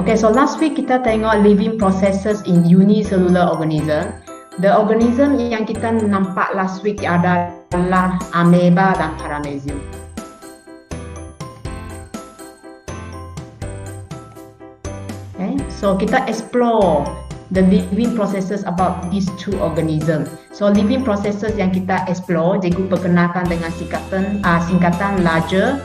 Okay, so last week kita tengok living processes in unicellular organism. The organism yang kita nampak last week adalah amoeba dan paramecium. Okay, so kita explore the living processes about these two organisms. So living processes yang kita explore, cikgu perkenalkan dengan singkatan larger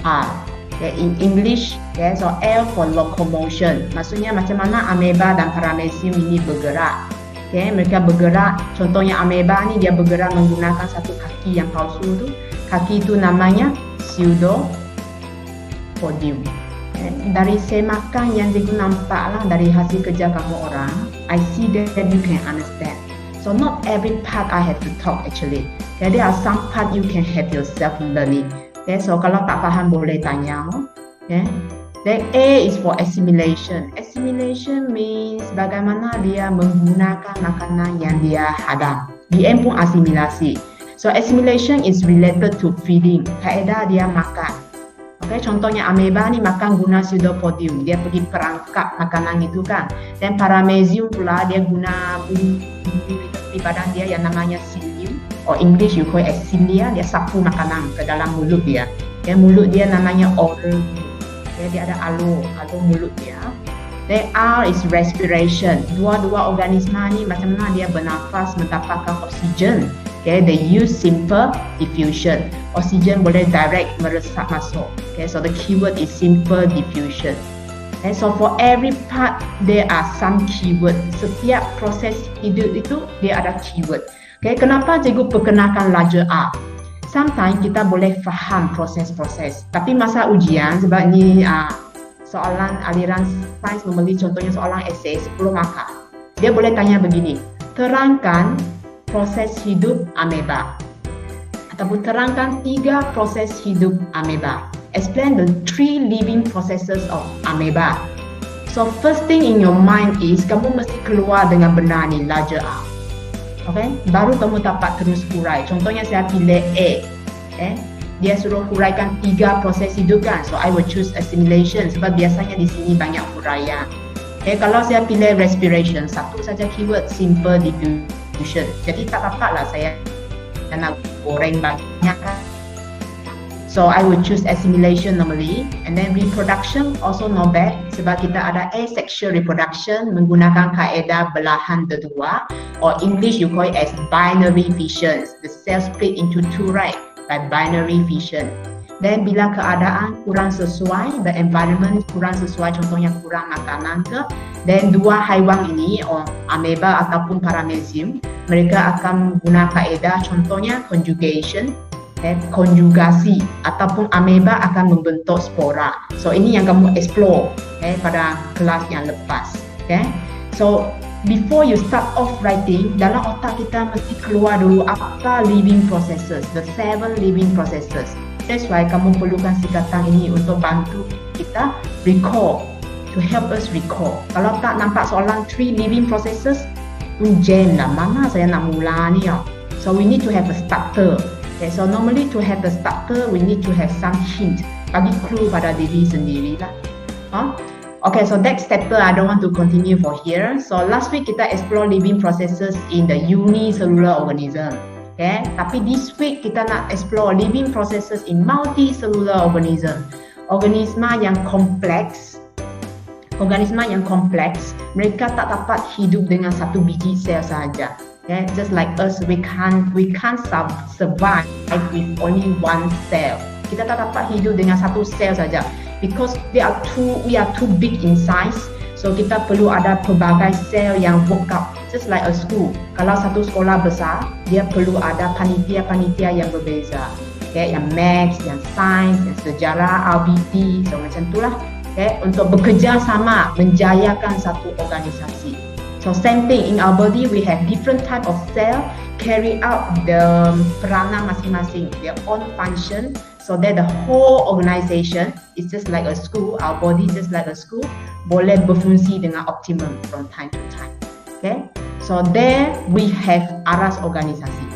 R. Okay, in English, okay, so L for locomotion. Maksudnya macam mana amoeba dan paramecium ini bergerak. Okay, mereka bergerak, contohnya amoeba ni dia bergerak menggunakan satu kaki yang palsu tu. Kaki itu namanya pseudopodium. Okay, dari semakan yang cikgu nampak lah dari hasil kerja kamu orang, I see that you can understand. So not every part I have to talk actually. Okay, there are some part you can have yourself learning. Okay, so kalau tak faham boleh tanya. Okay. Then A is for assimilation. Assimilation means bagaimana dia menggunakan makanan yang dia hadam. BM pun asimilasi. So assimilation is related to feeding. Kaedah dia makan. Okay, contohnya amoeba ni makan guna pseudopodium. Dia pergi perangkap makanan itu kan. Dan paramecium pula dia guna bumbu di badan dia yang namanya psyllium. Or English you call it cilia, dia sapu makanan ke dalam mulut dia. Mulut dia namanya oral. Dia ada alur mulut dia. Then R is respiration. Dua-dua organisma ni macam mana dia bernafas mendapatkan oksigen. Okay, they use simple diffusion. Oksigen boleh direct meresap masuk. Okay, so the keyword is simple diffusion. Okay, so for every part there are some keyword. Setiap proses hidup itu dia ada keyword. Okay, kenapa cikgu perkenalkan larger R? Sometimes kita boleh faham proses-proses, tapi masa ujian sebab ni soalan aliran sains membeli contohnya soalan esei 10 markah. Dia boleh tanya begini, terangkan proses hidup amoeba. Ataupun terangkan 3 proses hidup amoeba. Explain the 3 living processes of amoeba. So first thing in your mind is kamu mesti keluar dengan benar ni larger R. Okay, baru kamu dapat terus hurai. Contohnya saya pilih A. Dia suruh huraikan 3 proses hidup kan. So I will choose assimilation sebab biasanya di sini banyak huraian. Kalau saya pilih respiration, satu saja keyword simple diffusion. Jadi tak dapatlah saya nak goreng banyak kan. So I will choose assimilation normally, and then reproduction also not bad sebab kita ada asexual reproduction menggunakan kaedah belahan kedua, or English you call it as binary fission. The cell split into 2 right by binary fission. Then bila keadaan kurang sesuai, the environment kurang sesuai, contohnya kurang makanan ke, then 2 haiwan ini or amoeba ataupun paramecium, mereka akan guna kaedah contohnya conjugation. Konjugasi ataupun amoeba akan membentuk spora. So ini yang kamu explore pada kelas yang lepas. So before you start off writing, dalam otak kita mesti keluar dulu apa living processes, the 7 living processes. That's why kamu perlukan singkatan ini untuk bantu kita recall, to help us recall. Kalau tak nampak soalan 3 living processes, jam lah, mana saya nak mula ni. So we need to have a starter. Okay, so normally to have the starter, we need to have some hint, bagi clue pada diri sendiri lah. Okay, so that starter I don't want to continue for here. So last week kita explore living processes in the unicellular organism. Okay, tapi this week kita nak explore living processes in multicellular organism. Organisma yang kompleks. Mereka tak dapat hidup dengan satu biji sel sahaja. Okay, just like us, we can't survive with only 1 cell. Kita tak dapat hidup dengan satu sel saja because we are too big in size. So kita perlu ada pelbagai sel yang work out. Just like a school. Kalau satu sekolah besar, dia perlu ada panitia-panitia yang berbeza. Okay, yang maths, yang sains, yang sejarah, RBT, so macam itulah. Okay, untuk bekerja sama menjayakan satu organisasi. So same thing in our body, we have different type of cell carry out the peranan masing-masing, their own function, so that the whole organisation is just like a school. Our body just like a school, boleh berfungsi dengan optimum from time to time. Okay, so there we have aras organisasi.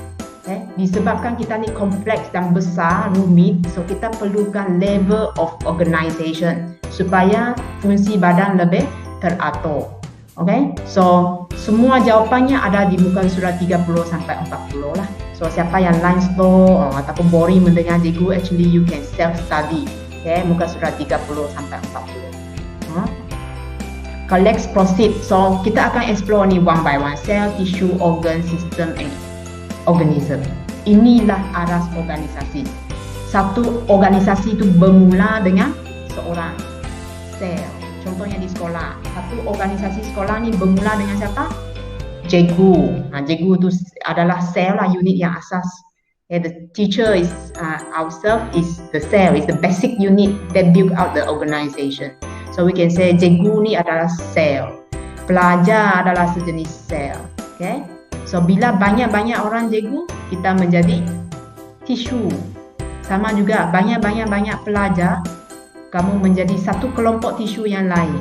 Okay? Disebabkan kita ni kompleks dan besar, rumit, so kita perlukan level of organisation supaya fungsi badan lebih teratur. Okay? So semua jawapannya ada di muka surat 30 sampai 40 lah. So siapa yang line slow ataupun boring mendengar cikgu, actually you can self study. Okay? Muka surat 30 sampai 40. Okay, let's proceed. So kita akan explore ni one by one. Cell, tissue, organ, system and organism. Inilah aras organisasi. Satu organisasi itu bermula dengan seorang sel. Contohnya di sekolah. Satu organisasi sekolah ni bermula dengan siapa? Cikgu. Cikgu itu adalah sel lah, unit yang asas. The teacher is ourselves is the cell, is the basic unit that build out the organisation. So we can say cikgu ni adalah sel. Pelajar adalah sejenis sel. Okay? So bila banyak-banyak orang cikgu, kita menjadi tisu. Sama juga banyak-banyak pelajar, kamu menjadi satu kelompok tisu yang lain.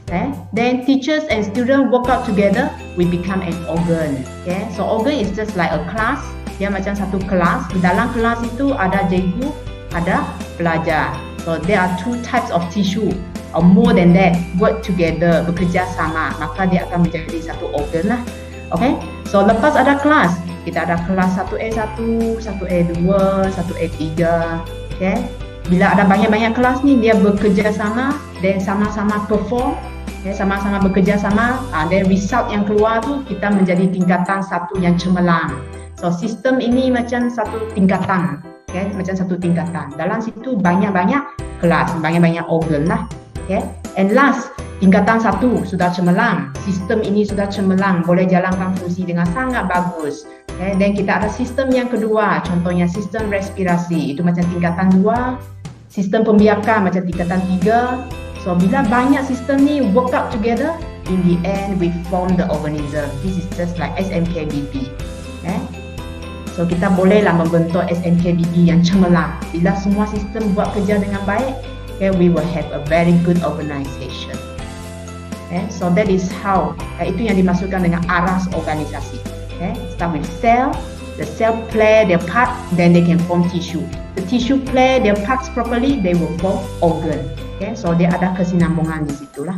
Okay? Then teachers and students work out together, we become an organ. Okay? So organ is just like a class. Dia macam satu kelas. Di dalam kelas itu ada cikgu, ada pelajar. So there are two types of tissue. Or more than that, work together, bekerja sama, maka dia akan menjadi satu organ lah. Okay, so lepas ada kelas, kita ada kelas 1A1, 1A2, 1A3. Okay, bila ada banyak-banyak kelas ni, dia bekerja sama dan sama-sama perform. Okay, sama-sama bekerja sama, dan result yang keluar tu kita menjadi tingkatan satu yang cemerlang. So sistem ini macam satu tingkatan. Okay, macam satu tingkatan. Dalam situ banyak-banyak kelas, banyak-banyak organ lah. Okay. And last, tingkatan satu sudah cemerlang. Sistem ini sudah cemerlang, boleh jalankan fungsi dengan sangat bagus. Okay. Dan kita ada sistem yang kedua, contohnya sistem respirasi. Itu macam tingkatan 2. Sistem pembiakan macam tingkatan 3. So bila banyak sistem ni work out together, in the end we form the organism. This is just like SMKBP. Okay. So kita bolehlah membentuk SMKBP yang cemerlang. Bila semua sistem buat kerja dengan baik, okay, we will have a very good organisation. Okay, so that is how itu yang dimaksudkan dengan aras organisasi. Okay, start with cell. The cell play their part, then they can form tissue. The tissue play their parts properly, they will form organ. Okay, so dia ada kesinambungan di situlah.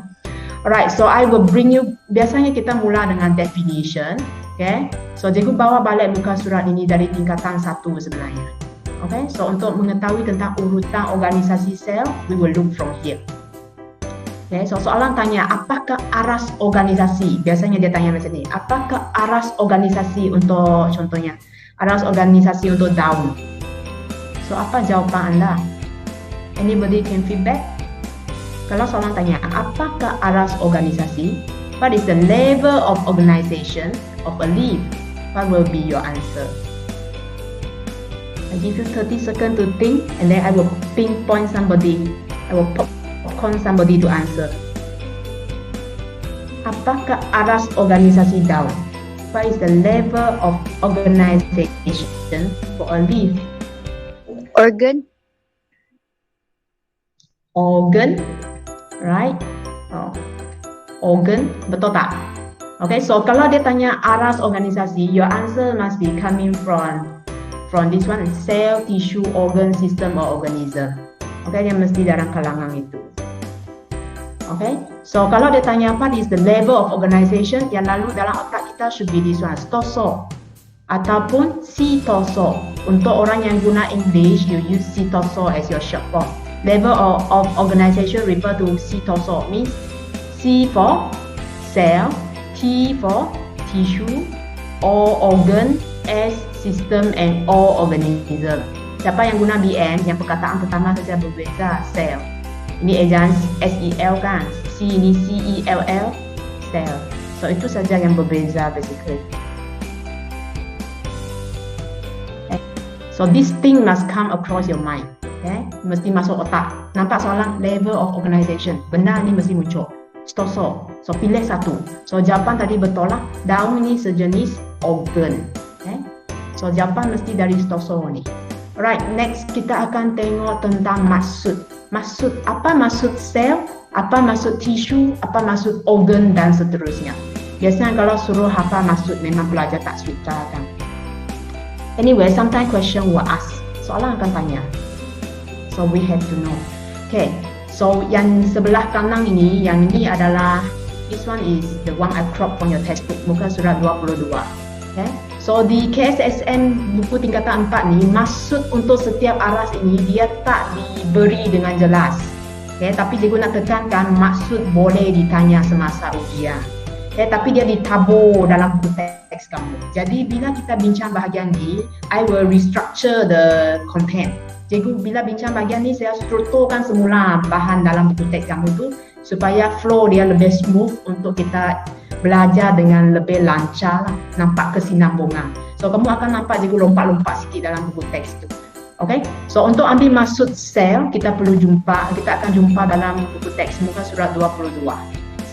Alright, so I will bring you. Biasanya kita mula dengan definition. Okay, so cikgu bawa balik muka surat ini dari tingkatan 1 sebenarnya. Okay, so untuk mengetahui tentang urutan organisasi sel, we will look from here. Okay, so soalan tanya, apakah aras organisasi? Biasanya dia tanya macam ni, apakah aras organisasi untuk, contohnya, aras organisasi untuk daun? So apa jawapan anda? Anybody can feedback? Kalau soalan tanya, apakah aras organisasi? What is the level of organization of a leaf? What will be your answer? I give you 30 seconds to think, and then I will pinpoint somebody. I will popcorn somebody to answer. Apakah aras organisasi daun? What is the level of organization for a leaf? Organ. Organ, right? Oh. Organ, betul tak? Okay, so kalau dia tanya aras organisasi, your answer must be coming from this one, cell, tissue, organ, system or organism. Okay, dia mesti dalam kalangan itu. Okay, so kalau dia tanya what is the level of organization, yang lalu dalam otak kita should be this one, stoso ataupun sitoso. Untuk orang yang guna English, you use sitoso as your short form. Level of organization refer to sitoso, means C for cell, T for tissue, O organ, S system and all organism. Siapa yang guna BM, yang perkataan pertama saja berbeza, cell. Ini ejaan SEL kan, C ini CELL, cell. So itu saja yang berbeza basically. So this thing must come across your mind. Okay? Mesti masuk otak. Nampak soalan level of organization, benda ni mesti muncul. Stoso. So pilih satu. So jawapan tadi betul lah. Daun ni sejenis organ. Okay? So jawapan mesti dari stoso ni. Alright, next kita akan tengok tentang maksud. Maksud, apa maksud sel, apa maksud tisu, apa maksud organ dan seterusnya. Biasanya kalau suruh hafal maksud, memang pelajar tak suka kan. Anyway, sometimes question will ask. Soalan akan tanya. So we have to know. Okay. So yang sebelah kanan ini, yang ini adalah, this one is the one I crop from your textbook, muka surat 22. Okay. So di KSSM buku tingkatan 4 ni, maksud untuk setiap aras ini dia tak diberi dengan jelas. Okay, tapi cikgu nak tekankan maksud boleh ditanya semasa ujian. Okay, tapi dia ditabur dalam buku teks kamu. Jadi bila kita bincang bahagian ni, I will restructure the content. Cikgu bila bincang bahagian ni, saya strukturkan semula bahan dalam buku teks kamu tu supaya flow dia lebih smooth untuk kita belajar dengan lebih lancar, nampak kesinambungan. So kamu akan nampak cikgu lompat-lompat sikit dalam buku teks tu. Okay, so untuk ambil maksud sel, kita akan jumpa dalam buku teks muka surat 22.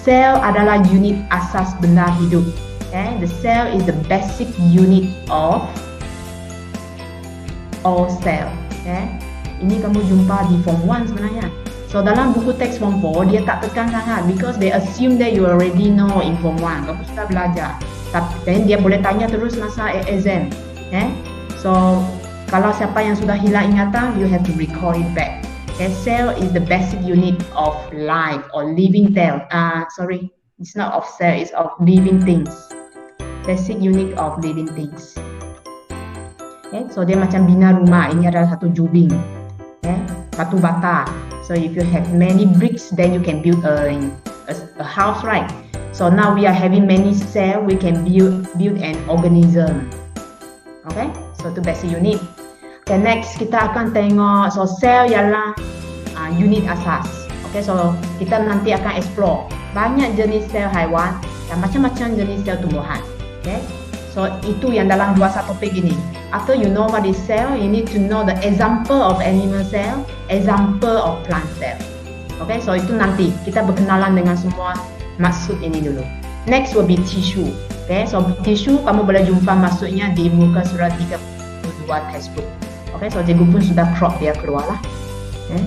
Sel adalah unit asas benda hidup. Okay, the cell is the basic unit of all cell. Okay, ini kamu jumpa di form 1 sebenarnya. So dalam buku teks form 4 dia tak tekan sangat because they assume that you already know in form 1. Kamu sudah belajar. Tapi dia boleh tanya terus masa exam. Okay, so kalau siapa yang sudah hilang ingatan, you have to recall it back. Okay, cell is the basic unit of life or living cell. Sorry, it's not of cell, it's of living things. Basic unit of living things. Okay, so dia macam bina rumah. Ini adalah satu jubing. Okay, batu bata. So if you have many bricks, then you can build a house, right? So now we are having many cells, we can build an organism. Okay, so itu basic unit. Okay, next kita akan tengok, so cell ialah unit asas. Okay, so kita nanti akan explore banyak jenis sel haiwan dan macam-macam jenis sel tumbuhan. Okay, so itu yang dalam 21 topik ini. After you know what is cell, you need to know the example of animal cell, example of plant cell. Okay, so itu nanti kita berkenalan dengan semua maksud ini dulu. Next will be tissue. Okay, so tissue kamu boleh jumpa maksudnya di muka surat 32 textbook. Okay, so cikgu pun sudah crop dia keluar lah. Okay.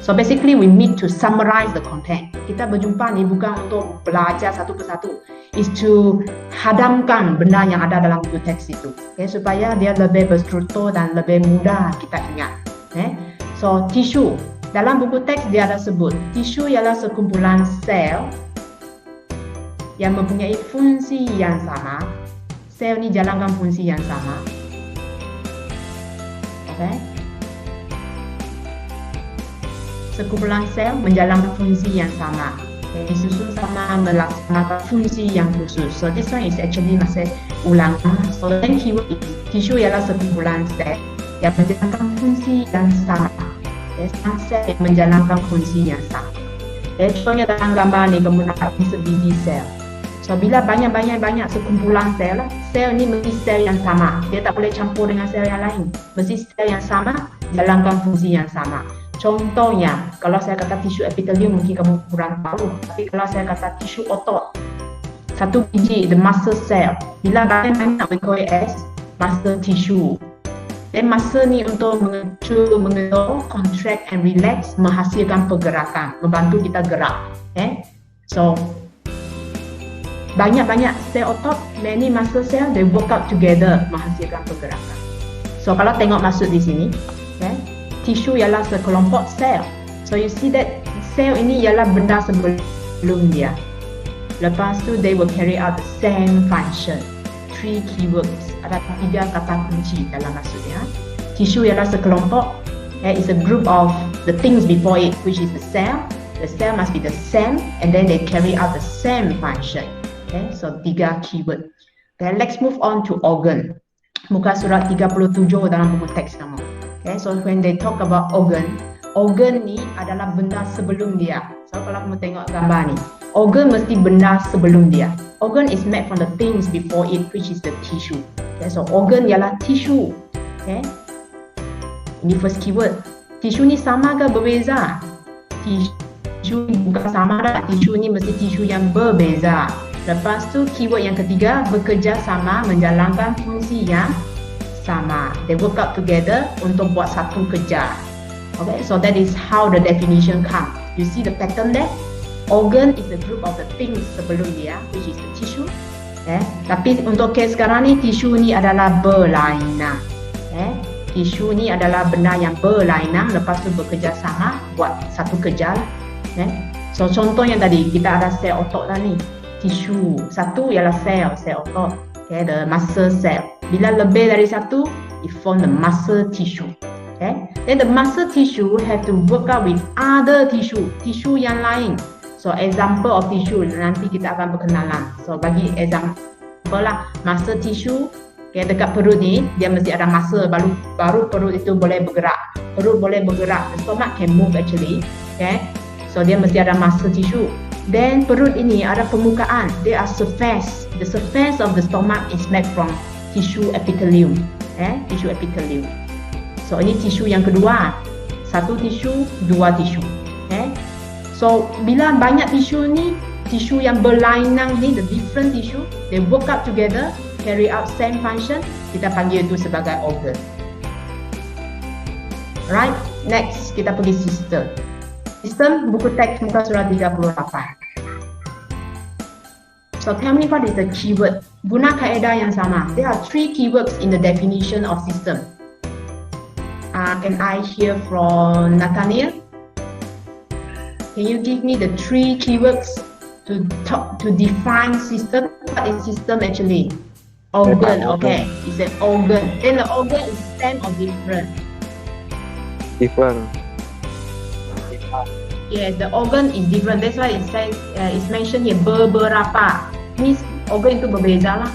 So basically we need to summarize the content. Kita berjumpa ni bukan untuk belajar satu persatu. Is to hadamkan benda yang ada dalam buku teks itu. Okay, supaya dia lebih berstruktur dan lebih mudah kita ingat. Okay. So tissue. Dalam buku teks dia ada sebut. Tissue ialah sekumpulan sel yang mempunyai fungsi yang sama. Sel ni jalankan fungsi yang sama. Okay. Sekumpulan sel menjalankan fungsi yang sama. Okay. Disusun sama melaksanakan fungsi yang khusus. So this one is actually masih ulangan. So then keyword is tissue ialah sekumpulan sel yang menjalankan fungsi yang sama. Okay. Sel yang menjalankan fungsi yang sama. Okay. Contohnya dalam gambar ni kamu nampak sebiji sel. So bila banyak sekumpulan sel, sel ni mesti sel yang sama. Dia tak boleh campur dengan sel yang lain. Mesti sel yang sama, jalankan fungsi yang sama. Contohnya, kalau saya kata tisu epithelium mungkin kamu kurang tahu. Tapi kalau saya kata tisu otot, satu biji, the muscle cell. Bila banyak we call it as muscle tissue. Dan muscle ni untuk mengeluh, contract and relax, menghasilkan pergerakan, membantu kita gerak. Okay? So banyak sel otot, many muscle cell, they work out together menghasilkan pergerakan. So kalau tengok maksud di sini, okay, tissue ialah sekelompok sel. So you see that sel ini ialah benda sebelum dia. Lepas tu they will carry out the same function. 3 keywords. Ada 3 kata kunci dalam maksudnya. Tissue ialah sekelompok. Okay, it's a group of the things before it, which is the cell. The cell must be the same, and then they carry out the same function. Okay, so 3 keyword. Okay, let's move on to organ. Muka surat 37 dalam buku teks kamu. Okay, so when they talk about organ, organ ni adalah benda sebelum dia. So kalau kamu tengok gambar ni, organ mesti benda sebelum dia. Organ is made from the things before it, which is the tissue. Okay, so organ ialah tissue. Okay, ini first keyword. Tissue ni sama ke berbeza? Tissue bukan sama dah. Tissue ni mesti tissue yang berbeza. Lepas tu keyword yang ketiga, bekerja sama menjalankan fungsi yang sama. They work out together untuk buat satu kerja. Okay, so that is how the definition comes. You see the pattern there? Organ is the group of the things sebelum dia, which is the tissue. Tapi untuk kes sekarang ni, tisu ni adalah berlainan. Tisu ni adalah benda yang berlainan, lepas tu bekerjasama buat satu kerja. So contoh yang tadi, kita ada sel otot lah ni. Tisu, satu ialah sel otot. The muscle cell. Bila lebih dari satu, it form the muscle tissue. Then the muscle tissue have to work out with other tissue yang lain. So example of tissue nanti kita akan berkenalan. So bagi example lah, muscle tissue, dekat perut ni dia mesti ada muscle, baru perut itu boleh bergerak. Perut boleh bergerak, the stomach can move actually. So dia mesti ada muscle tissue. Then perut ini ada permukaan, there are surface. The surface of the stomach is made from tissue epithelium. Tissue epithelium. So ini tisu yang kedua. Satu tisu, dua tisu. So bila banyak tisu ni, tisu yang berlainan ni, the different tissue, they work out together, carry out same function, kita panggil itu sebagai organ. Right, next kita pergi sistem. Sistem buku teks muka surat 38. So tell me what is the keyword? Guna kaedah yang sama. There are 3 keywords in the definition of system. Can I hear from Nathaniel? Can you give me the 3 keywords to define system? What is system actually? Organ, okay. It's an organ. Then the organ is same or different? Different. Yes, the organ is different. That's why it says it's mentioned here beberapa. Means organ itu berbeza lah.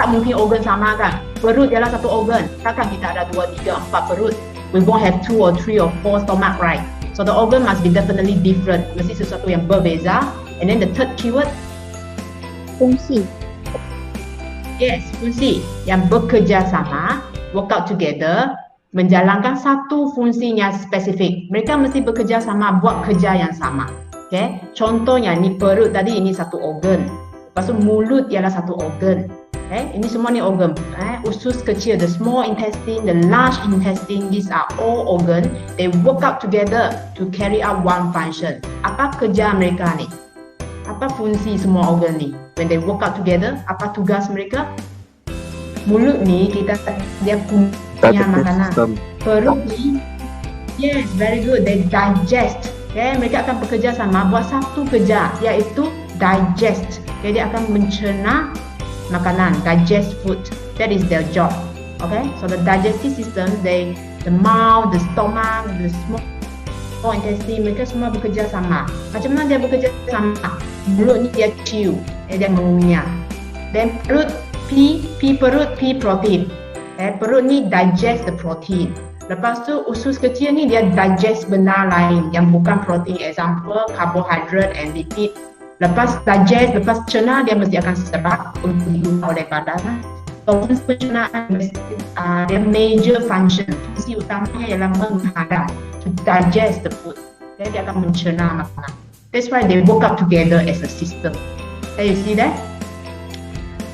Tak mungkin organ sama kan? Perut ialah satu organ. Takkan kita ada 2, 3, 4 perut. We won't have 2 or 3 or 4 stomach, right? So the organ must be definitely different. Mesti sesuatu yang berbeza. And then the third keyword, Fungsi. yes, fungsi yang bekerja sama, work out together, menjalankan satu fungsinya spesifik. Mereka mesti bekerja sama, buat kerja yang sama. Contohnya ni perut tadi, ini satu organ. Lepas tu mulut ialah satu organ. Ini semua ni organ. Usus kecil, the small intestine, the large intestine, these are all organ. They work out together to carry out one function. Apa kerja mereka ni? Apa fungsi semua organ ni? When they work out together, apa tugas mereka? Mulut ni dia punya makanan. Perut ni, yes, very good. They digest. Mereka akan bekerja sama buat satu kerja, iaitu digest. Jadi dia akan mencerna makanan, digest food. That is their job. Okay, so the digestive system, the mouth, the stomach, the small intestine, mereka semua bekerja sama. Macam mana dia bekerja sama? Mulut ni dia chew, dia mengunyah. Then perut, perut, protein. Perut ni digest the protein. Lepas tu usus kecil ni dia digest benda lain yang bukan protein, example carbohydrate and lipid. Lepas digest, lepas cerna, dia mesti akan serap untuk digunakan oleh badan. So pencernaan dia major function, fungsi utamanya ialah menghadap, to digest the food. Dia akan mencerna makanan. That's why they work out together as a system. You see that?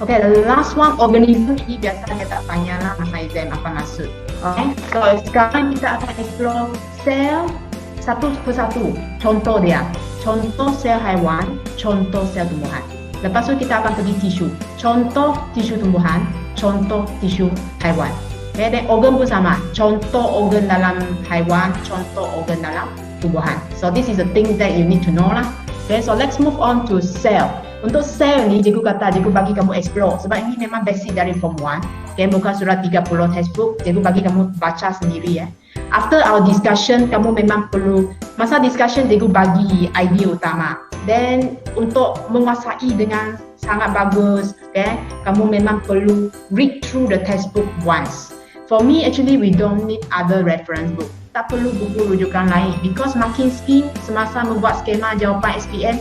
Okay, the last one, organism. Ini biasanya tak tanya lah masa exam apa maksud. Okay, so sekarang kita akan explore sel satu persatu. Contoh dia. Contoh sel haiwan, contoh sel tumbuhan. Lepas tu kita akan pergi tisu. Contoh tisu tumbuhan, contoh tisu haiwan. Dan organ pun sama. Contoh organ dalam haiwan, contoh organ dalam tumbuhan. So this is the thing that you need to know lah. Okay, so let's move on to cell. Untuk sel ni, cikgu bagi kamu explore. Sebab ini memang basic dari form 1. Okay, bukan surat 30 textbook. Cikgu bagi kamu baca sendiri. After our discussion, kamu memang perlu, masa discussion cikgu bagi idea utama. Then untuk menguasai dengan sangat bagus, okay, kamu memang perlu read through the textbook once. For me, actually we don't need other reference book. Tak perlu buku rujukan lain, because makin scheme semasa membuat skema jawapan SPM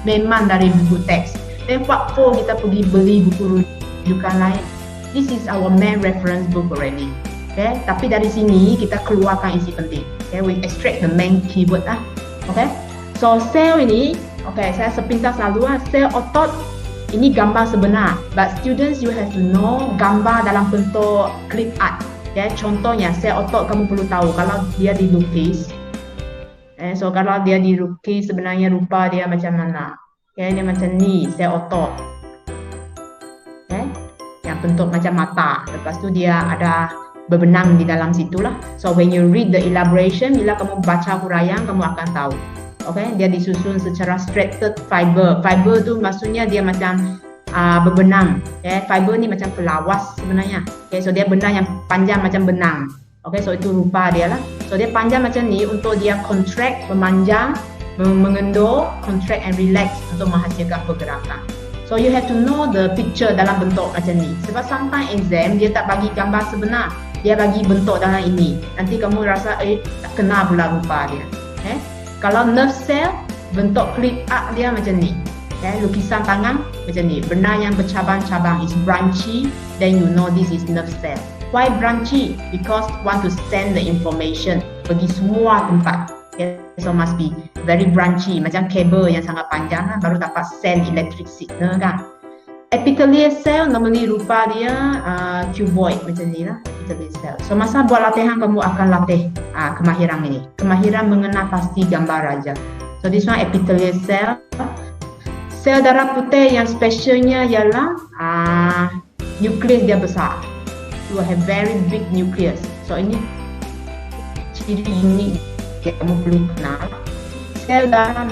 memang dari buku teks. Then what for kita pergi beli buku rujukan lain? This is our main reference book already. Okay, tapi dari sini kita keluarkan isi penting. Okay, we extract the main keyword lah. Okay, so sel ini, okay, saya sepintas lalu lah. Sel otot ini gambar sebenar. But students, you have to know gambar dalam bentuk clip art. Okay, contohnya sel otot kamu perlu tahu kalau dia dilukis. So kalau dia dilukis sebenarnya rupa dia macam mana? Okay, dia macam ni sel otot. bentuk macam mata. Lepas tu dia ada berbenang di dalam situlah. So when you read the elaboration, bila kamu baca huraian, kamu akan tahu. Okay, dia disusun secara straighted fiber. Fiber tu maksudnya dia macam berbenang. Okay, fiber ni macam pelawas sebenarnya. Okay, so dia benang yang panjang macam benang. Okay, so itu rupa dia lah. So dia panjang macam ni untuk dia contract, memanjang, mengendur, contract and relax untuk menghasilkan pergerakan. So you have to know the picture dalam bentuk macam ni. Sebab sometimes exam dia tak bagi gambar sebenar, dia bagi bentuk dalam ini. Nanti kamu rasa tak kena pula rupa dia. Kalau nerve cell, bentuk clip up dia macam ni. Lukisan tangan macam ni, benang yang bercabang-cabang, is branchy, then you know this is nerve cell. Why branchy? Because want to send the information pergi semua tempat. Okay, so must be very branchy, macam kabel yang sangat panjang lah, baru dapat send electric signal kan. Epithelial cell normally rupa dia cuboid macam ni lah, epithelial cell. So masa buat latihan kamu akan latih kemahiran ini, kemahiran mengenal pasti gambar raja. So this one epithelial cell. Sel darah putih yang specialnya ialah nukleus dia besar. You have very big nucleus. So ini ciri unik yang kamu perlu kenal. Sel darah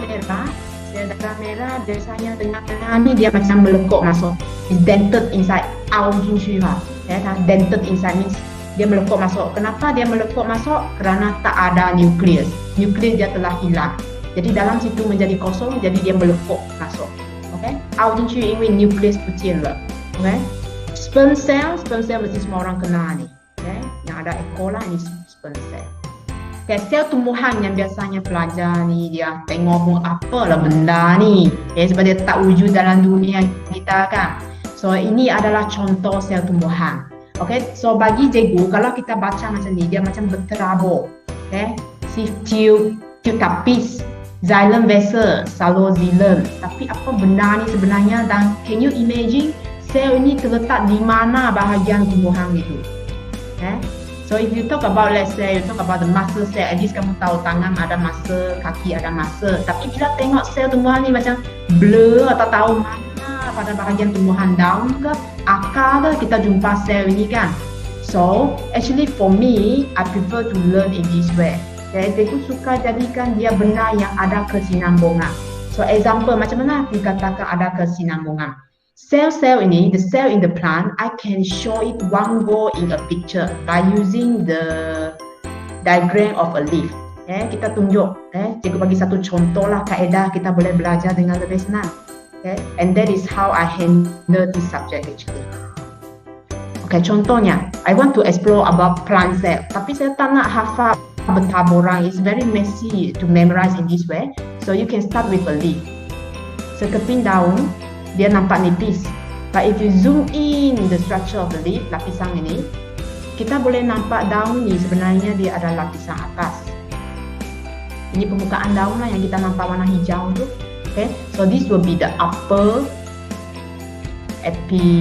merah biasanya tengah-tengah ni dia macam melekuk masuk. It's dented inside, out 进去哈. Dented inside means dia melekuk masuk. Kenapa dia melekuk masuk? Kerana tak ada nukleus. Nukleus dia telah hilang. Jadi dalam situ menjadi kosong, jadi dia melekuk masuk. Okay? Out 进去因为 nucleus 不见了. Okay? Sperm cell mesti semua orang kenal ni. Okay? Yang ada echo lah ni sperm cell. Okay, sel tumbuhan yang biasanya pelajar ni dia tengok pun apalah benda ni. Okay, sebab dia tak wujud dalam dunia kita kan. So ini adalah contoh sel tumbuhan. Okay, so bagi cikgu kalau kita baca macam ni dia macam berterabur. Okay, sieve tube, tube tapis, xylem vessel, xylem. Tapi apa benda ni sebenarnya dan can you imagine sel ini terletak di mana bahagian tumbuhan itu? Okay. So if you talk about, let's say, you talk about the muscle cell, at least kamu tahu tangan ada muscle, kaki ada muscle. Tapi bila tengok sel tumbuhan ni macam blur atau tahu mana pada bahagian tumbuhan daun ke, akar ke, kita jumpa sel ini kan. So actually for me, I prefer to learn in this way. Saya suka jadikan dia benda yang ada kesinambungan. So example macam mana dikatakan ada kesinambungan? Sel ini, the cell in the plant, I can show it one go in a picture by using the diagram of a leaf. Kita tunjuk, cikgu bagi satu contoh lah kaedah kita boleh belajar dengan lebih senang. And that is how I handle this subject actually. Okay, contohnya, I want to explore about plant cell, tapi saya tak nak hafal bertaburan. It's very messy to memorize in this way. So you can start with a leaf. Sekeping daun, dia nampak nipis. But if you zoom in the structure of the leaf, lapisan ini, kita boleh nampak daun ni sebenarnya dia ada lapisan atas. Ini permukaan daun lah yang kita nampak warna hijau tu. Okay, so this will be the upper epidermis.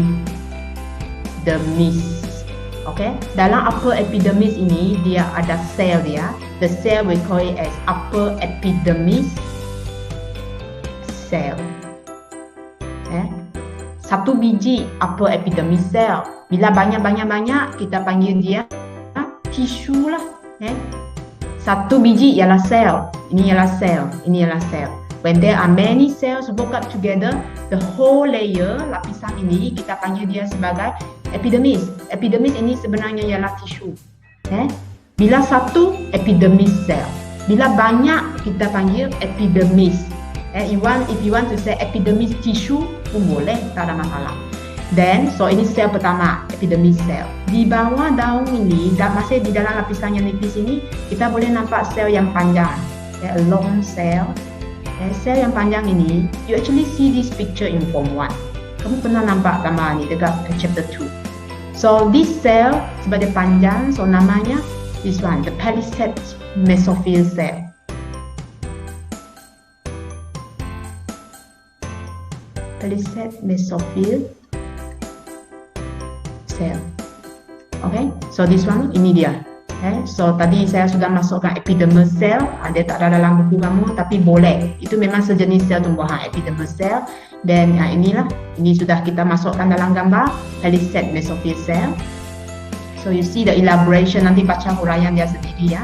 Okay, dalam upper epidermis ini dia ada sel dia. The cell we call it as upper epidermis cell. Satu biji upper epidermis cell. Bila banyak kita panggil dia tisu lah. Satu biji ialah sel. Ini ialah sel. Ini ialah sel. When there are many cells woke up together, the whole layer, lapisan ini kita panggil dia sebagai epidermis. Epidermis ini sebenarnya ialah tisu. Bila satu, epidermis cell. Bila banyak, kita panggil epidermis. If you want to say epidermis tissue pun boleh, tak ada masalah. Then, so ini sel pertama, epidermis cell. Di bawah daun ini, masih di dalam lapisan yang nipis ini, kita boleh nampak sel yang panjang. A long cell. Sel yang panjang ini, you actually see this picture in Form 1. Kamu pernah nampak gambar ni dekat chapter 2. So this cell, sebab dia panjang, so namanya this one, the palisade mesophyll cell. Palisade mesophyll cell. Okay, so this one, ini dia. So tadi saya sudah masukkan epidermal cell, dia tak ada dalam buku kamu tapi boleh. Itu memang sejenis sel tumbuhan, epidermal cell. Dan inilah, ini sudah kita masukkan dalam gambar palisade mesophyll cell. So you see the elaboration, nanti baca huraian dia sendiri ya.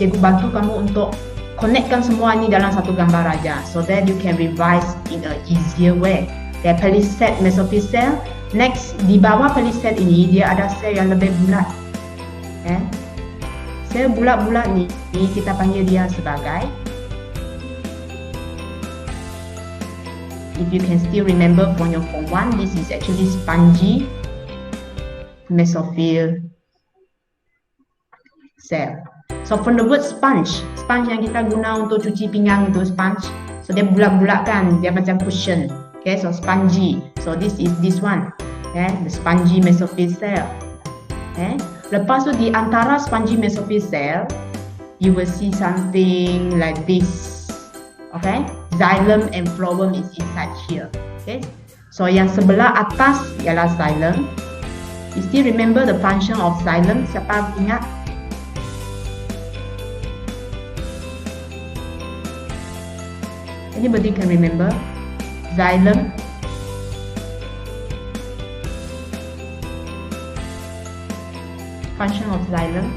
Cikgu bantu kamu untuk connectkan semua ini dalam satu gambar aja, so that you can revise in a easier way. Palisade mesophyll cell. Next, di bawah palisade ini dia ada sel yang lebih bulat. Sel bulat-bulat ni kita panggil dia sebagai, if you can still remember from your form 1, this is actually spongy mesophyll cell. So from the word sponge yang kita guna untuk cuci pinggang itu sponge. So dia bulat-bulat kan, dia macam cushion. Okay, so spongy. So this is this one. The spongy mesophyll cell. Lepas tu di antara spongy mesophyll cell, you will see something like this. Okay, xylem and phloem is inside here. Okay, so yang sebelah atas ialah xylem. You still remember the function of xylem? Siapa ingat? Anybody can remember? Xylem. Function of xylem.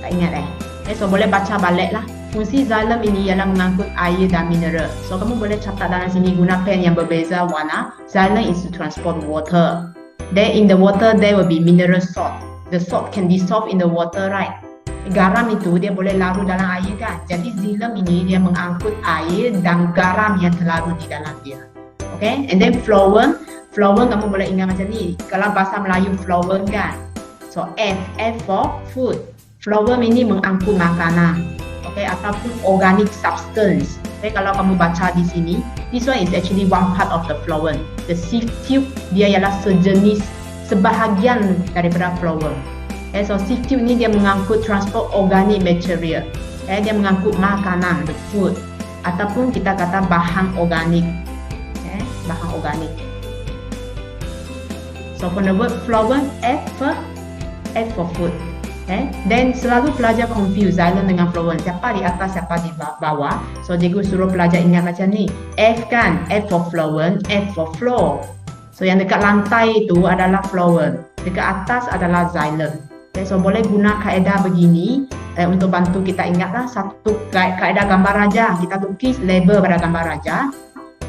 Tak ingat so boleh baca balik lah. Fungsi xylem ini ialah mengangkut air dan mineral. So kamu boleh catat dalam sini guna pen yang berbeza warna. Xylem is to transport water. Then in the water there will be mineral salt. The salt can dissolve in the water, right? Garam itu dia boleh larut dalam air kan. Jadi xylem ini dia mengangkut air dan garam yang terlarut di dalam dia. Okay, and then phloem kamu boleh ingat macam ni. Kalau bahasa Melayu phloem kan. So F for food. Phloem ini mengangkut makanan. Okay, ataupun organic substance. Okay, kalau kamu baca di sini, this one is actually one part of the phloem. The sieve tube dia ialah sejenis, sebahagian daripada phloem. So sieve tube ni dia mengangkut transport organic material. Dia mengangkut makanan, the food, ataupun kita kata bahan organik. Bahan organik. So from the word phloem, F for food. Then selalu pelajar confuse xylem dengan phloem. Siapa di atas, siapa di bawah. So cikgu suruh pelajar ingat macam ni. F kan, F for phloem, F for floor. So yang dekat lantai itu adalah phloem. Dekat atas adalah xylem. Okay, so boleh guna kaedah begini untuk bantu kita ingatlah satu kaedah gambar raja. Kita lukis label pada gambar raja,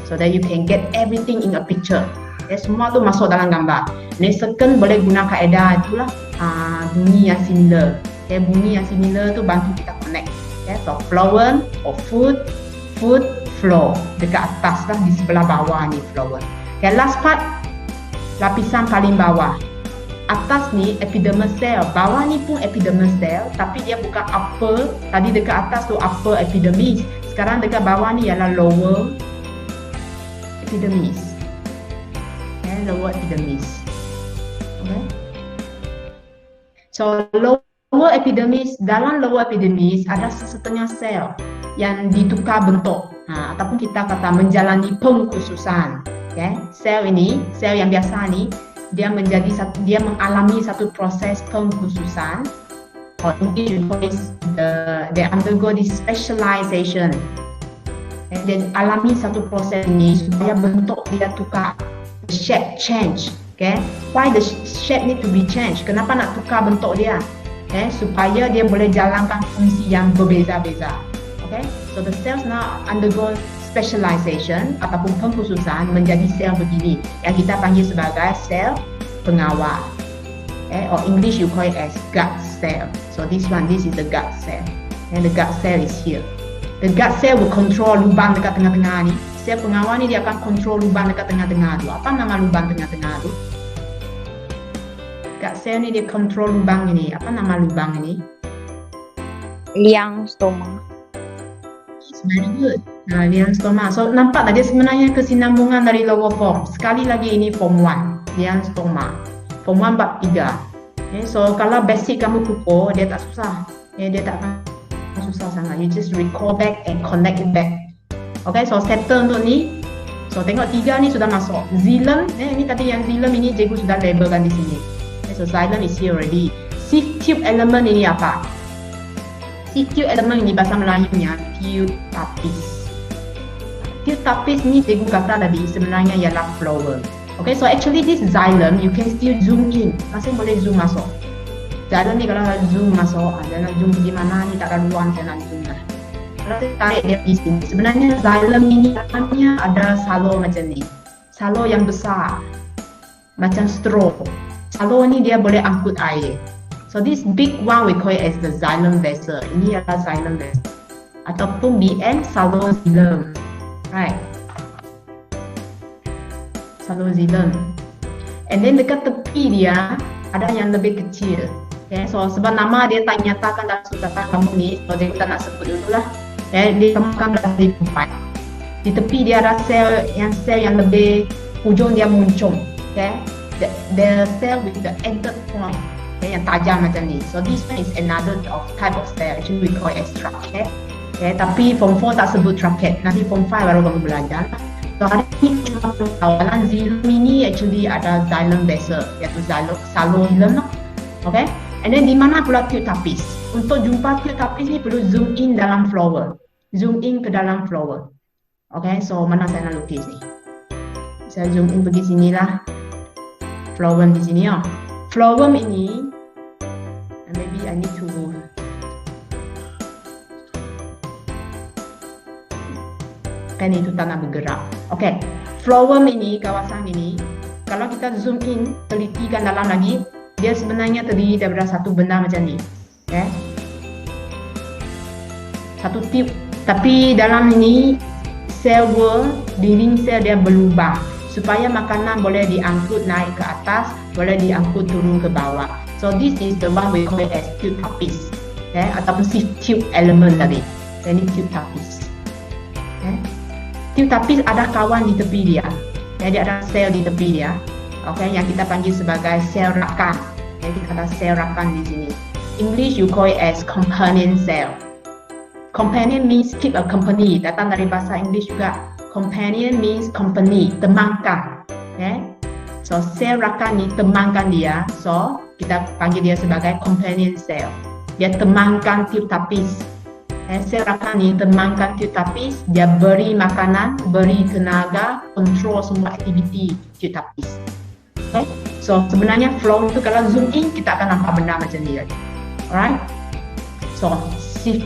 so that you can get everything in a picture. Okay, semua tu masuk dalam gambar. Next second boleh guna kaedah itulah bunyi yang similar. Okay, bunyi yang similar tu bantu kita connect. Okay, so phloem or food, floor. Dekat atas lah, di sebelah bawah ni phloem. Okay, last part, lapisan paling bawah. Atas ni epidermal cell, bawah ni pun epidermal cell, tapi dia bukan upper. Tadi dekat atas tu upper epidermis, sekarang dekat bawah ni ialah lower epidermis. Lower epidermis. Okay. So lower epidermis, dalam lower epidermis ada setengah sel yang ditukar bentuk, ataupun kita kata menjalani pengkhususan. Okay. Sel ini, sel yang biasa ni, dia mengalami satu proses pengkhususan, or in English they undergo this specialization. Dan alami satu proses ini supaya bentuk dia tukar, shape change. Okay, why the shape need to be changed? Kenapa nak tukar bentuk dia? Okay, supaya dia boleh jalankan fungsi yang berbeza-beza. Okay, so the cells now undergo specialization ataupun pengkhususan menjadi sel begini yang kita panggil sebagai sel pengawal. Okay, or English you call it as gut cell. So this is the gut cell. And the gut cell is here. The gut cell will control lubang dekat tengah-tengah ni. Sel pengawal ni dia akan control lubang dekat tengah-tengah tu. Apa nama lubang tengah-tengah tu? Gut cell ni dia control lubang ini. Apa nama lubang ini? Liang stoma. Very good. Liang stoma. So nampak tak dia sebenarnya kesinambungan dari lower form. Sekali lagi ini form 1. Liang stoma. Form 1 bab 3. Okay, so kalau basic kamu kukuh, dia tak susah. Dia tak akan susah sangat. You just recall back and connect it back. Okay, so settle untuk ni. So tengok 3 ni sudah masuk. Xylem, ini tadi yang xylem ini cikgu sudah labelkan di sini. Okay, so xylem is here already. Sieve tube element ini apa? Sieve tube element ini bahasa Melayunya T tube tapis. Tube tapis ni cikgu kata tadi sebenarnya ialah flower. Okay, so actually this xylem you can still zoom in. Masih boleh zoom masuk. Xylem ni kalau zoom masuk, ada nak zoom pergi mana ni tak ada ruang saya nak zoom lah. Kalau saya tarik dia di sini, sebenarnya xylem ini dalamnya ada salo macam ni. Salo yang besar. Macam straw. Salo ni dia boleh angkut air. So this big one we call it as the xylem vessel. Ini adalah xylem vessel. Ataupun BM xylem. Right. Xylem. And then dekat tepi dia ada yang lebih kecil. Okay, so sebab nama dia tak nyatakan dalam sutatan kamu ni, so dia kita nak sebut dulu lah. Okay, dia temukan dari tempat. Di tepi dia ada sel yang lebih ujung dia muncung. Okay, the cell with the ended point. Okay, yang tajam macam ni. So this one is another type of cell. Actually we call it as trachea. Okay, tapi form 4 tak sebut trachea. Nanti form 5 baru kamu belajar. So hari ni cuma dalam xylem ini actually ada xylem vessel, iaitu xylem. Okay, and then di mana pula tube tapis? Untuk jumpa tube tapis ni perlu zoom in dalam flower. Zoom in ke dalam flower. Okay, so mana saya nak lukis ni? Saya zoom in pergi sinilah. Flower di sini ya. Flower ini, maybe I need to pen itu tak nak bergerak. Okay, flower ini, kawasan ini, kalau kita zoom in, telitikan dalam lagi, dia sebenarnya terdiri daripada satu benda macam ni. Okay, satu tube. Tapi dalam ini, sel wall, dinding sel dia berlubang supaya makanan boleh diangkut naik ke atas, boleh diangkut turun ke bawah. So this is the one we call it as tube tapis. Okay, ataupun si tube element tadi. Ini tube tapis. Okay. Tube tapis ada kawan di tepi dia. Jadi ada sel di tepi dia. Okay, yang kita panggil sebagai sel rakan. Jadi ada sel rakan di sini. English you call it as companion cell. Companion means keep a company. Datang dari bahasa English juga. Companion means company, temankan. Okay? So sel rakan ni temankan dia. So kita panggil dia sebagai companion cell. Dia temankan tube tapis. Sel rakan ni temankan tube tapis. Dia beri makanan, beri tenaga, control semua aktiviti tube tapis. Okay? So sebenarnya flow tu kalau zoom in kita akan nampak benda macam ni lagi. Alright? So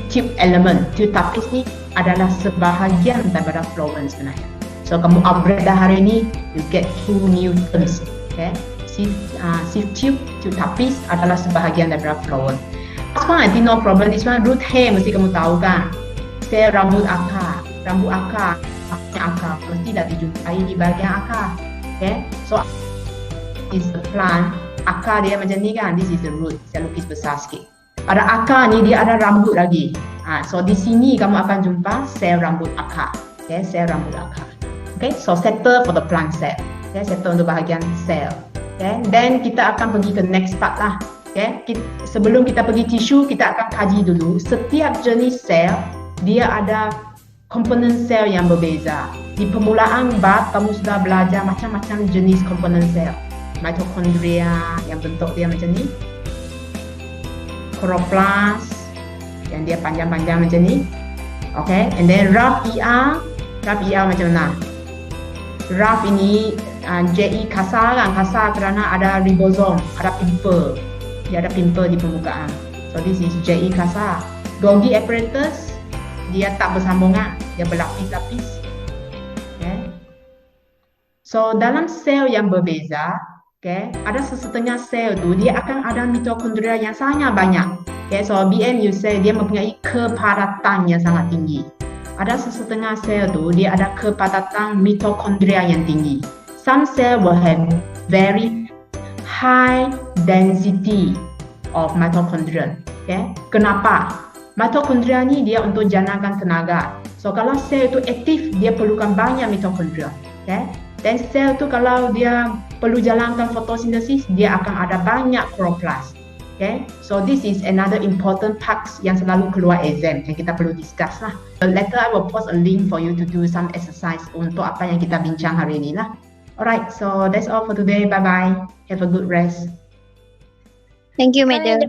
tube element, tube tapis ni adalah sebahagian daripada phloem sebenarnya. So kamu upgrade dah hari ni, you get 2 new terms. Okay, sieve tube, tube tapis adalah sebahagian daripada phloem. This one I think no problem. This one root hair mesti kamu tahu kan. Sel rambut akar, mesti dah dijumpai di bahagian akar. Okay, so is the plant, akar dia macam ni kan. This is the root. Saya lukis besar sikit. Pada akar ni dia ada rambut lagi. So di sini kamu akan jumpa sel rambut akar. Okay, sel rambut akar. Okay, so settle for the plant cell. Okay, settle untuk bahagian sel. Okay, then kita akan pergi ke next part lah. Okay, sebelum kita pergi tisu, kita akan kaji dulu. Setiap jenis sel dia ada komponen sel yang berbeza. Di permulaan bab kamu sudah belajar macam-macam jenis komponen sel. Mitochondria yang bentuk dia macam ni. Chloroplast yang dia panjang-panjang macam ni. Okay, and then rough ER macam mana? Rough ini JE kasar kan, kasar kerana ada ribosom, ada pimple. Dia ada pimple di permukaan. So this is JE kasar. Golgi apparatus dia tak bersambungan, dia berlapis-lapis. Okay. So dalam sel yang berbeza, okay, ada sesetengah sel tu dia akan ada mitokondria yang sangat banyak. Okay, so BM you say dia mempunyai kepadatan yang sangat tinggi. Ada sesetengah sel tu dia ada kepadatan mitokondria yang tinggi. Some cell will have very high density of mitochondria. Okay, kenapa? Mitokondria ni dia untuk janakan tenaga. So kalau sel tu aktif dia perlukan banyak mitokondria. Okay, dan sel tu kalau dia perlu jalankan fotosintesis dia akan ada banyak chloroplast. Okay, so this is another important part yang selalu keluar exam yang kita perlu discuss lah. Later I will post a link for you to do some exercise untuk apa yang kita bincang hari ini lah. Alright, so that's all for today. Bye bye. Have a good rest. Thank you, madam.